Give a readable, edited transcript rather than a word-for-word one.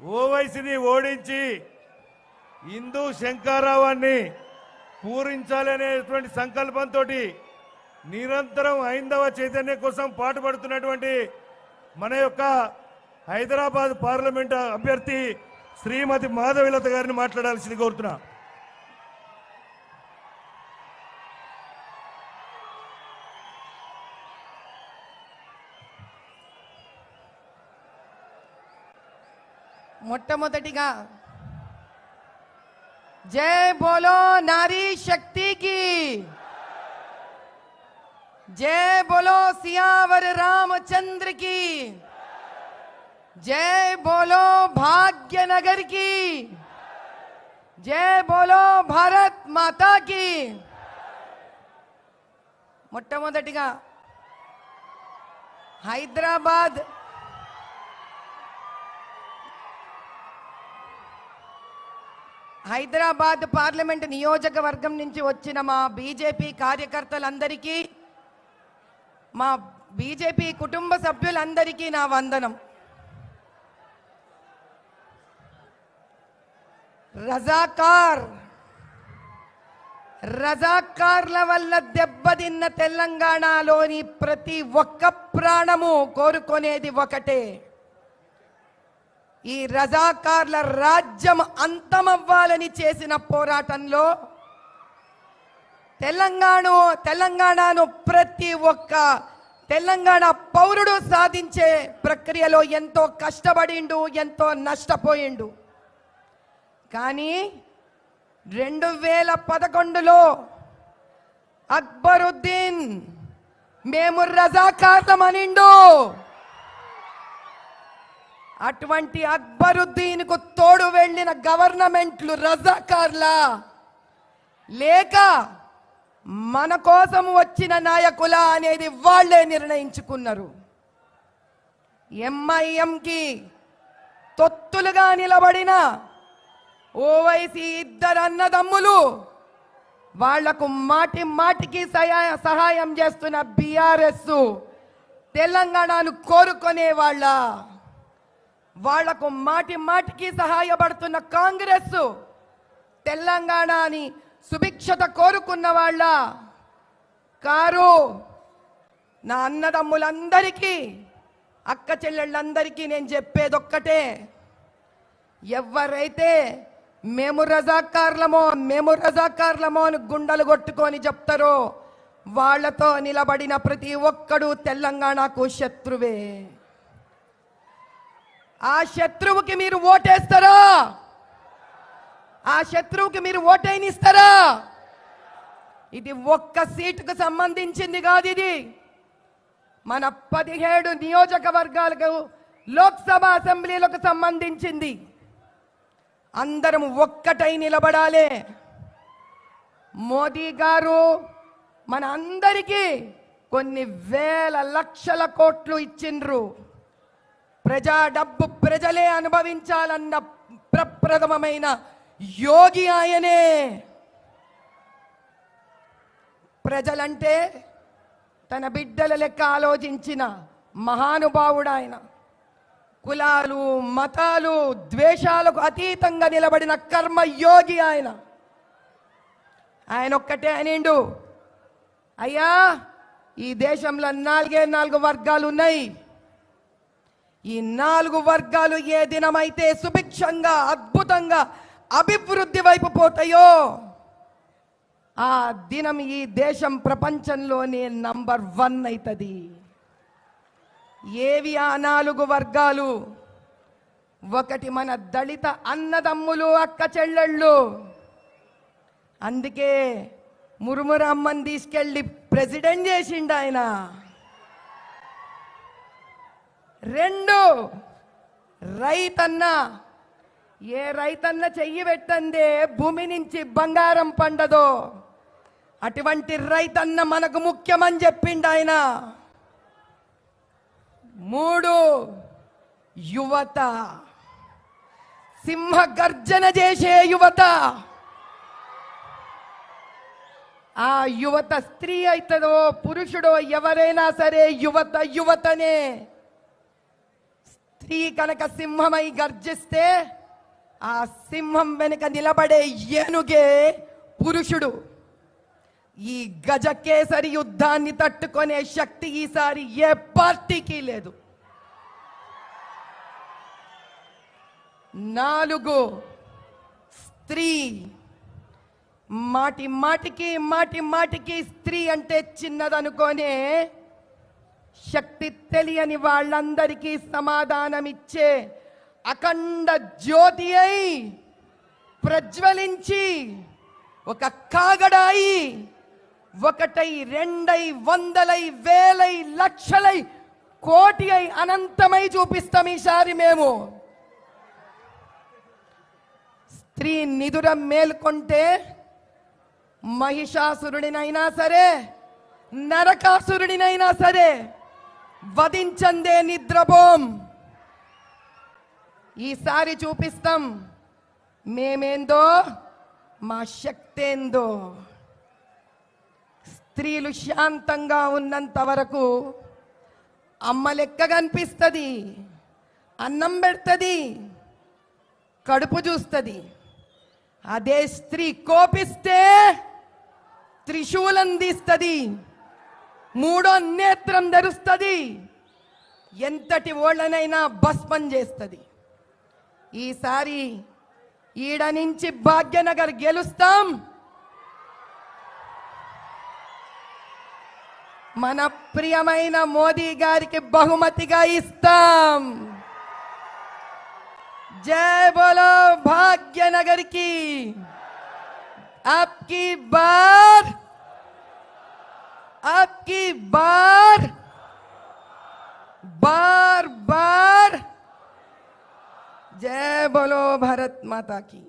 ఓవైసీని ఓడించి హిందూ శంకరరావాన్ని పూరించాలనేటువంటి సంకల్పంతో నిరంతరం హైందవ చైతన్యం కోసం పాటుపడుతున్నటువంటి మన యొక్క హైదరాబాద్ పార్లమెంట్ అభ్యర్థి శ్రీమతి మాధవీలత గారిని మాట్లాడాల్సింది కోరుతున్నా. మొట్టమొదటిగా జై బోలో నారీ శక్తి కి, జై బోలో సియావర్ రామచంద్ర की, जय बोलो भाग्यनगर की, जय बोलो भारत माता की. మొట్టమొదటిగా హైదరాబాద్ పార్లమెంట్ నియోజకవర్గం నుంచి వచ్చిన మా బీజేపీ కార్యకర్తలందరికీ, మా బీజేపీ కుటుంబ సభ్యులందరికీ నా వందనం. రజాకార్ల వల్ల దెబ్బతిన్న తెలంగాణలోని ప్రతి ఒక్క ప్రాణము కోరుకునేది ఒకటే, ఈ రజాకార్ల రాజ్యం అంతమవ్వాలని చేసిన పోరాటంలో తెలంగాణను ప్రతి ఒక్క తెలంగాణ పౌరుడు సాధించే ప్రక్రియలో ఎంతో కష్టపడిండు, ఎంతో నష్టపోయిండు. కానీ 2011లో అక్బరుద్దీన్ మేము రజాకార్లమనిండు. అటువంటి అక్బరుద్దీన్కు తోడు వెళ్ళిన గవర్నమెంట్లు రజాకార్లా లేక మన కోసం వచ్చిన నాయకులా అనేది వాళ్లే నిర్ణయించుకున్నారు. ఎంఐఎంకి తొత్తులుగా నిలబడిన ఓవైసీ ఇద్దరు అన్నదమ్ములు, వాళ్లకు మాటి మాటికి సహాయం చేస్తున్న బీఆర్ఎస్ తెలంగాణను కోరుకునే వాళ్లకు మాటి మాటికి సహాయపడుతున్న కాంగ్రెస్ తెలంగాణని సుభిక్షత కోరుకున్న వాళ్ళ కారు. నా అన్నదమ్ములందరికీ, అక్క చెల్లెళ్ళందరికీ నేను చెప్పేదొక్కటే, ఎవరైతే మేము రజాకార్లమో అని గుండెలు కొట్టుకొని చెప్తారో వాళ్లతో నిలబడిన ప్రతి ఒక్కడు తెలంగాణకు శత్రువే. ఆ శత్రువుకి మీరు ఓటేస్తారా? ఆ శత్రువుకి మీరు ఓటైనిస్తారా? ఇది ఒక్క సీటుకు సంబంధించింది కాదు, ఇది మన 17 నియోజకవర్గాలకు లోక్సభ అసెంబ్లీలకు సంబంధించింది. అందరం ఒక్కటై నిలబడాలి. మోదీ గారు మన అందరికీ కొన్ని వేల లక్షల కోట్లు ఇచ్చిండ్రు. ప్రజా డబ్బు ప్రజలే అనుభవించాలన్న ప్రప్రథమమైన యోగి ఆయనే. ప్రజలంటే తన బిడ్డల లెక్క ఆలోచించిన మహానుభావుడు ఆయన. కులాలు మతాలు ద్వేషాలకు అతీతంగా నిలబడిన కర్మయోగి ఆయన. ఆయన ఒక్కటే అనిండు, అయ్యా ఈ దేశంలో 4 వర్గాలు ఉన్నాయి. ఈ 4 వర్గాలు ఏ దినమైతే సుభిక్షంగా అద్భుతంగా అభివృద్ధి వైపు పోతాయో ఆ దినం ఈ దేశం ప్రపంచంలోనే నంబర్ 1 అవుతుంది. ఏవి ఆ 4 వర్గాలు? ఒకటి మన దళిత అన్నదమ్ములు, అక్క చెల్లెళ్ళు. అందుకే మురుమురమ్మని తీసుకెళ్ళి ప్రెసిడెంట్ చేసిండు ఆయన. 2 రైతన్న. ఏ రైతన్న చెయ్యి పెట్టందే భూమి నుంచి బంగారం పండదో అటువంటి రైతన్న మనకు ముఖ్యమని చెప్పిండు ఆయన. 3 యువత. సింహ గర్జన చేసే యువత. ఆ యువత స్త్రీ అయితదో పురుషుడో ఎవరైనా సరే యువతనే. స్త్రీ కనుక సింహమై గర్జిస్తే ఆ సింహం వెనుక నిలబడే ఏనుగే పురుషుడు. ఈ గజకేసరి యుద్ధాన్ని తట్టుకునే శక్తి ఈసారి ఏ పార్టీకి లేదు. 4 స్త్రీ. మాటి మాటికి స్త్రీ అంటే చిన్నదనుకోనే శక్తి తెలియని వాళ్ళందరికీ సమాధానమిచ్చే అఖండ జ్యోతి అయి ప్రజ్వలించి ఒక కాగడాయి 1 2 100 1000 లక్షలై కోటి అయి అనంతమై చూపిస్తాం ఈసారి మేము. స్త్రీ నిదుర మేల్కొంటే మహిషాసురుడినైనా సరే నరకాసురుడినైనా సరే వధించందే నిద్రపోం. ఈసారి చూపిస్తాం మేమేందో మా శక్తేందో. స్త్రీలు శాంతంగా ఉన్నంత వరకు అమ్మ లెక్క కనిపిస్తుంది, అన్నం పెడుతుంది, కడుపు చూస్తుంది. అదే స్త్రీ కోపిస్తే త్రిశూలం తీస్తుంది, 3వ నేత్రం ధరుస్తుంది, ఎంతటి ఓళ్ళనైనా భస్మం చేస్తుంది. ఈసారి ఈడ నుంచి భాగ్యనగర్ గెలుస్తాం. మన ప్రియమైన మోదీ గారికి బహుమతిగా ఇస్తాం. जय बोलो भाग्यनगर की. आपकी बार बार जय बोलो भारत माता की.